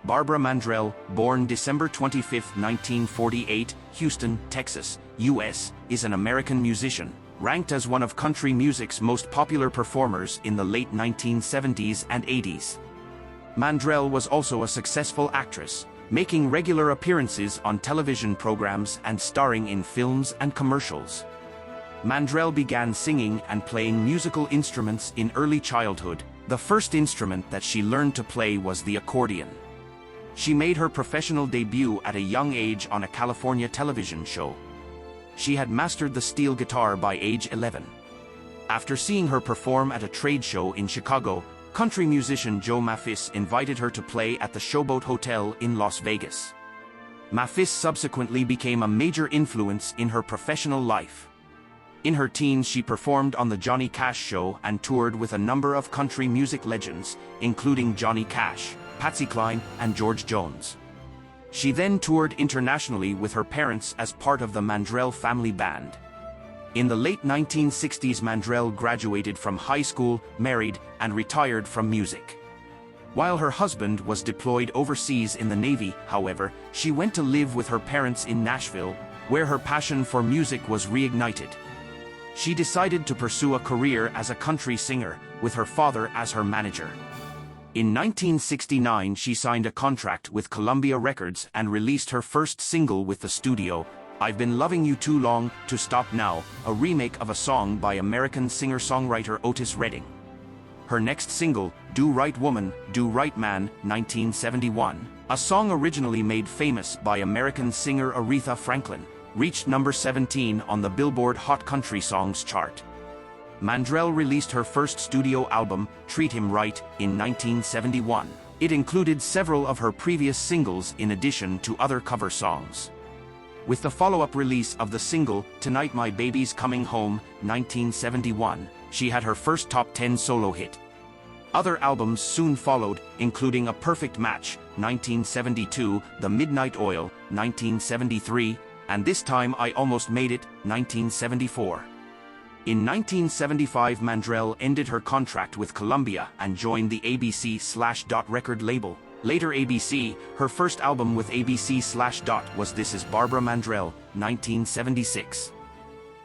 Barbara Mandrell, born December 25, 1948, Houston, Texas, U.S., is an American musician, ranked as one of country music's most popular performers in the late 1970s and 80s. Mandrell was also a successful actress, making regular appearances on television programs and starring in films and commercials. Mandrell began singing and playing musical instruments in early childhood. The first instrument that she learned to play was the accordion. She made her professional debut at a young age on a California television show. She had mastered the steel guitar by age 11. After seeing her perform at a trade show in Chicago, country musician Joe Maphis invited her to play at the Showboat Hotel in Las Vegas. Maphis subsequently became a major influence in her professional life. In her teens, she performed on The Johnny Cash Show and toured with a number of country music legends, including Johnny Cash, Patsy Cline, and George Jones. She then toured internationally with her parents as part of the Mandrell family band. In the late 1960s, Mandrell graduated from high school, married, and retired from music. While her husband was deployed overseas in the Navy, however, she went to live with her parents in Nashville, where her passion for music was reignited. She decided to pursue a career as a country singer, with her father as her manager. In 1969, she signed a contract with Columbia Records and released her first single with the studio, "I've Been Loving You Too Long to Stop Now," a remake of a song by American singer-songwriter Otis Redding. Her next single, "Do Right Woman, Do Right Man," 1971, a song originally made famous by American singer Aretha Franklin, reached number 17 on the Billboard Hot Country Songs chart. Mandrell released her first studio album, "Treat Him Right," in 1971. It included several of her previous singles in addition to other cover songs. With the follow-up release of the single, "Tonight My Baby's Coming Home," 1971, she had her first top 10 solo hit. Other albums soon followed, including A Perfect Match, 1972, The Midnight Oil, 1973, and This Time I Almost Made It, 1974. In 1975, Mandrell ended her contract with Columbia and joined the ABC/Dot record label. Later ABC, her first album with ABC/Dot was This Is Barbara Mandrell, 1976.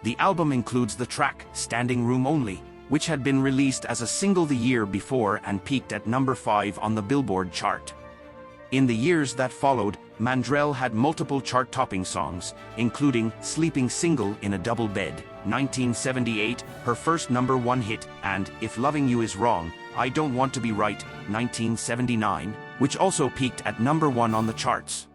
The album includes the track, "Standing Room Only," which had been released as a single the year before and peaked at number 5 on the Billboard chart. In the years that followed, Mandrell had multiple chart-topping songs, including "Sleeping Single in a Double Bed," 1978, her first number 1 hit, and "If Loving You Is Wrong, I Don't Want to Be Right," 1979, which also peaked at number 1 on the charts.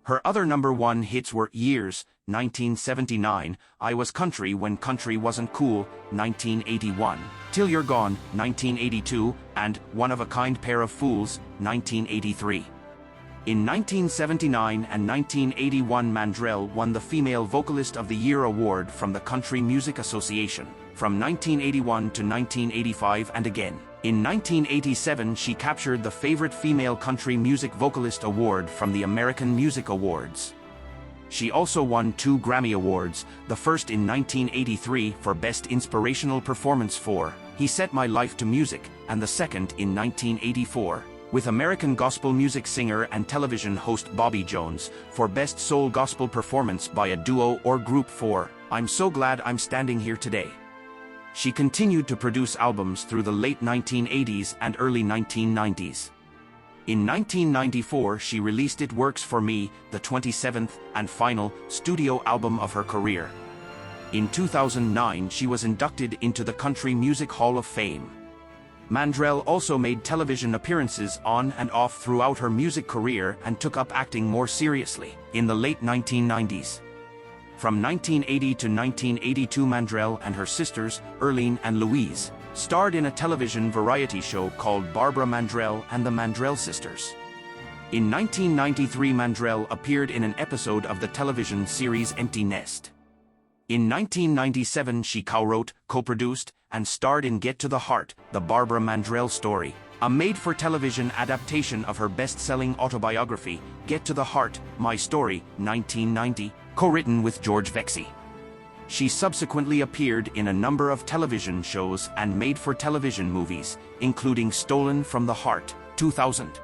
Her other number 1 hits were "Years," 1979, "I Was Country When Country Wasn't Cool," 1981, "Till You're Gone," 1982, and "One of a Kind Pair of Fools," 1983. In 1979 and 1981, Mandrell won the Female Vocalist of the Year award from the Country Music Association. From 1981 to 1985 and again. In 1987, she captured the Favorite Female Country Music Vocalist award from the American Music Awards. She also won 2 Grammy Awards, the first in 1983 for Best Inspirational Performance for "He Set My Life to Music," and the second in 1984. With American gospel music singer and television host Bobby Jones, for Best Soul Gospel Performance by a Duo or Group for "I'm So Glad I'm Standing Here Today." She continued to produce albums through the late 1980s and early 1990s. In 1994, she released It Works For Me, the 27th and final studio album of her career. In 2009, she was inducted into the Country Music Hall of Fame. Mandrell also made television appearances on and off throughout her music career and took up acting more seriously in the late 1990s. From 1980 to 1982, Mandrell and her sisters, Earlene and Louise, starred in a television variety show called Barbara Mandrell and the Mandrell Sisters. In 1993, Mandrell appeared in an episode of the television series Empty Nest. In 1997, she co-wrote, co-produced, and starred in Get to the Heart, the Barbara Mandrell Story, a made-for-television adaptation of her best-selling autobiography, Get to the Heart, My Story, 1990, co-written with George Vexey. She subsequently appeared in a number of television shows and made-for-television movies, including Stolen from the Heart, 2000.